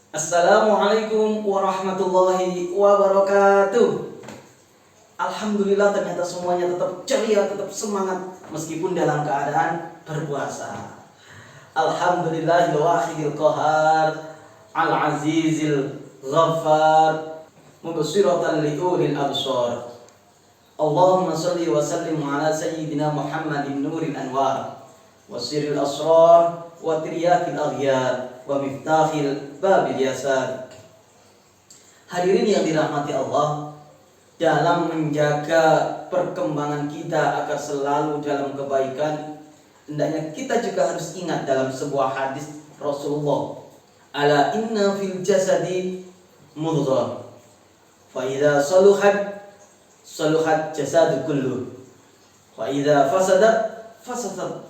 Assalamualaikum warahmatullahi wabarakatuh. Alhamdulillah ternyata semuanya tetap ceria, tetap semangat meskipun dalam keadaan berpuasa. Alhamdulillahil wahidil qahar, al-azizil ghaffar, mubsiratan liulil absar. Allahumma salli wa sallim ala sayyidina Muhammadin nuril anwar, wasiril asrar, wa tiryakil aghyar, wa miftahil babil yasar. Hadirin yang dirahmati Allah, dalam menjaga perkembangan kita agar selalu dalam kebaikan, hendaknya kita juga harus ingat dalam sebuah hadis Rasulullah, ala inna fil jasadi mudghah, fa idza saluhat jasadu kullu, wa idza fasadat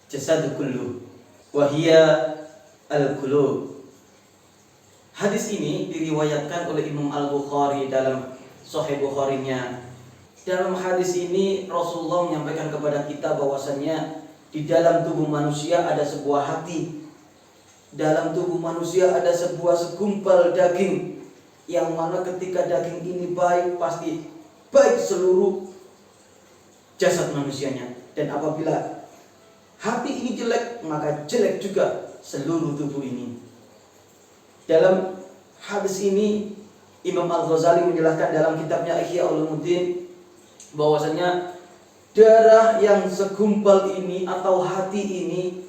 jasadu kullu, wa hiya al-qulub. Hadis ini diriwayatkan oleh Imam Al-Bukhari dalam Sahih Bukharinya. Dalam hadis ini Rasulullah menyampaikan kepada kita bahwasannya di dalam tubuh manusia ada sebuah hati. Dalam tubuh manusia ada sebuah segumpal daging, yang mana ketika daging ini baik, pasti baik seluruh jasad manusianya. Dan apabila hati ini jelek, maka jelek juga seluruh tubuh ini. Dalam hadis ini Imam Al-Ghazali menjelaskan dalam kitabnya Ihya Ulumuddin bahwasanya darah yang segumpal ini atau hati ini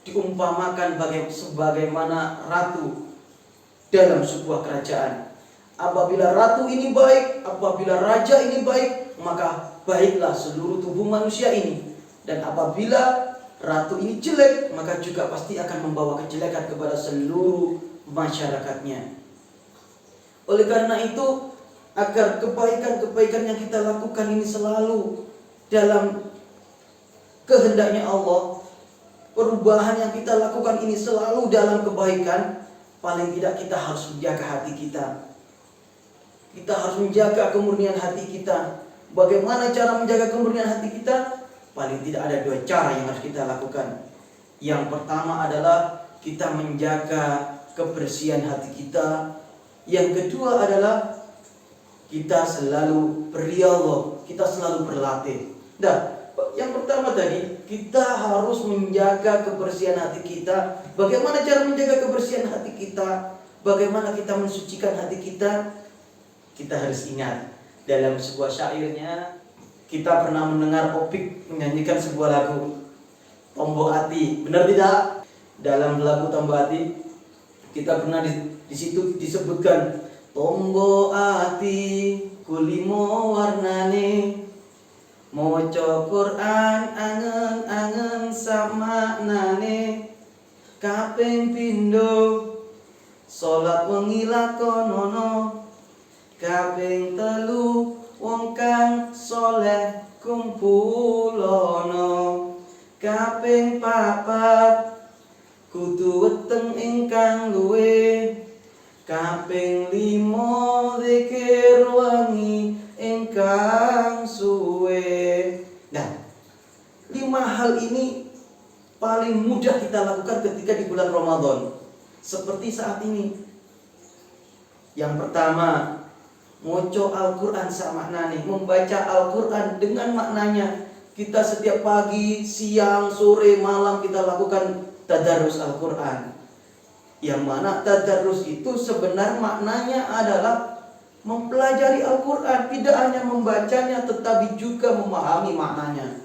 diumpamakan sebagaimana ratu dalam sebuah kerajaan. Apabila ratu ini baik, apabila raja ini baik, maka baiklah seluruh tubuh manusia ini. Dan apabila ratu ini jelek, maka juga pasti akan membawa kejelekan kepada seluruh masyarakatnya. Oleh karena itu, agar kebaikan-kebaikan yang kita lakukan ini selalu dalam kehendaknya Allah, perubahan yang kita lakukan ini selalu dalam kebaikan, paling tidak kita harus menjaga hati kita. Kita harus menjaga kemurnian hati kita. Bagaimana cara menjaga kemurnian hati kita? Paling tidak ada dua cara yang harus kita lakukan. Yang pertama adalah kita menjaga kebersihan hati kita. Yang kedua adalah kita selalu berriyadhah, kita selalu berlatih. Nah, yang pertama tadi, kita harus menjaga kebersihan hati kita. Bagaimana cara menjaga kebersihan hati kita? Bagaimana kita mensucikan hati kita? Kita harus ingat dalam sebuah syairnya, kita pernah mendengar Opik menyanyikan sebuah lagu Tombo Ati, benar tidak? Dalam lagu Tombo Ati kita pernah di situ disebutkan Tombo Ati kulimo warnane, moco Quran angen-angen sama nane, kaping pindo salat wengi lakonono, kaping telu wong kang soleh kumpulono, kaping papat kudu weteng ingkang luwe, kaping limo zikir wangi ingkang suwe. Nah, 5 hal ini paling mudah kita lakukan ketika di bulan Ramadan, seperti saat ini. Yang pertama, ngoco Al-Quran sama maknanya, membaca Al-Quran dengan maknanya. Kita setiap pagi, siang, sore, malam kita lakukan tadarus Al-Quran. Yang mana tadarus itu sebenarnya maknanya adalah mempelajari Al-Quran, tidak hanya membacanya tetapi juga memahami maknanya.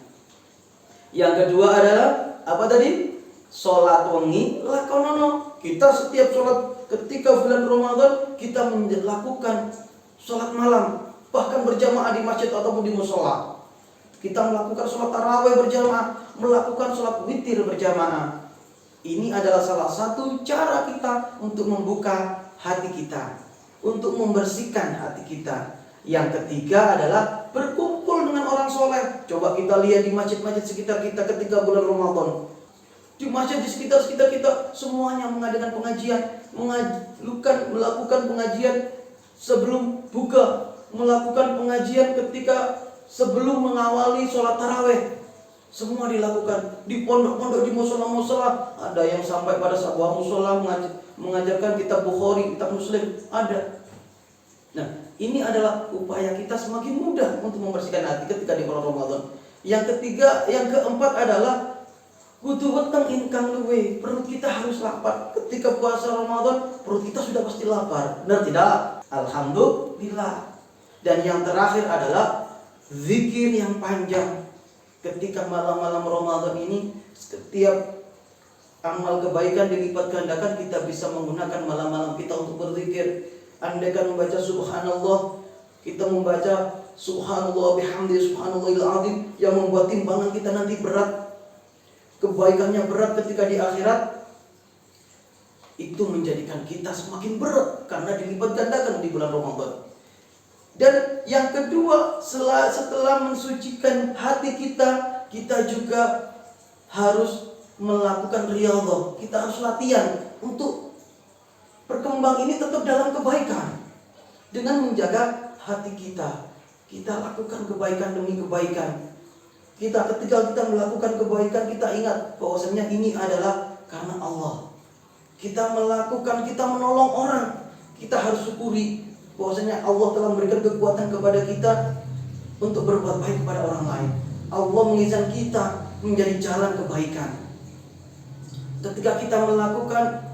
Yang kedua adalah apa tadi? Sholat wengi lakonono. Kita setiap sholat ketika bulan Ramadan kita melakukan sholat malam, bahkan berjamaah di masjid ataupun di musola. Kita melakukan sholat tarawih berjamaah, melakukan sholat witir berjamaah. Ini adalah salah satu cara kita untuk membuka hati kita, untuk membersihkan hati kita. Yang ketiga adalah berkumpul dengan orang soleh. Coba kita lihat di masjid-masjid sekitar kita ketika bulan Ramadan. Di masjid di sekitar kita semuanya mengadakan pengajian, melakukan pengajian sebelum buka, melakukan pengajian ketika sebelum mengawali sholat tarawih. Semua dilakukan di pondok-pondok, di musola-musola. Ada yang sampai pada sebuah musola mengajarkan kitab Bukhari, kitab Muslim, ada. Nah, ini adalah upaya kita semakin mudah untuk membersihkan hati ketika di bulan Ramadan. Yang ketiga, yang keempat adalah kudu weteng ingkang luwe. Perut kita harus lapar. Ketika puasa Ramadan, perut kita sudah pasti lapar. Benar tidak? Alhamdulillah. Dan yang terakhir adalah zikir yang panjang. Ketika malam-malam Ramadan ini, setiap amal kebaikan dilipat gandakan, kita bisa menggunakan malam-malam kita untuk berzikir. Andaikan membaca subhanallah, kita membaca subhanallah bihamdi subhanallahil azim, yang membuat timbangan kita nanti berat, kebaikannya berat ketika di akhirat, itu menjadikan kita semakin berat karena dilipat gandakan di bulan Ramadan. Dan yang kedua, setelah mensucikan hati kita, kita juga harus melakukan riyadhah. Kita harus latihan untuk berkembang ini tetap dalam kebaikan. Dengan menjaga hati kita, kita lakukan kebaikan demi kebaikan. Ketika kita melakukan kebaikan, kita ingat bahwasanya ini adalah karena Allah. Kita melakukan, kita menolong orang, kita harus syukuri bahwasanya Allah telah memberikan kekuatan kepada kita untuk berbuat baik kepada orang lain. Allah mengizinkan kita menjadi jalan kebaikan. Ketika kita melakukan,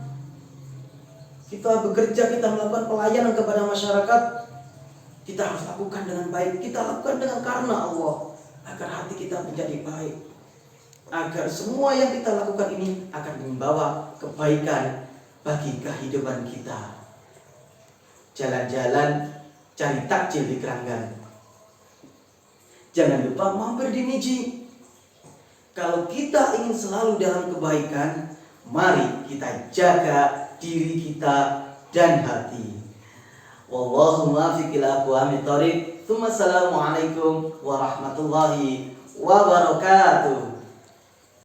kita bekerja, kita melakukan pelayanan kepada masyarakat, kita harus lakukan dengan baik. Kita lakukan dengan karena Allah, agar hati kita menjadi baik, agar semua yang kita lakukan ini akan membawa kebaikan bagi kehidupan kita. Jalan-jalan cari takjil di Keranggan, jangan lupa mampir di Niji. Kalau kita ingin selalu dalam kebaikan, mari kita jaga diri kita dan hati. Wallahu muwaffiq ila aqwamit thoriq. Assalamualaikum warahmatullahi wabarakatuh.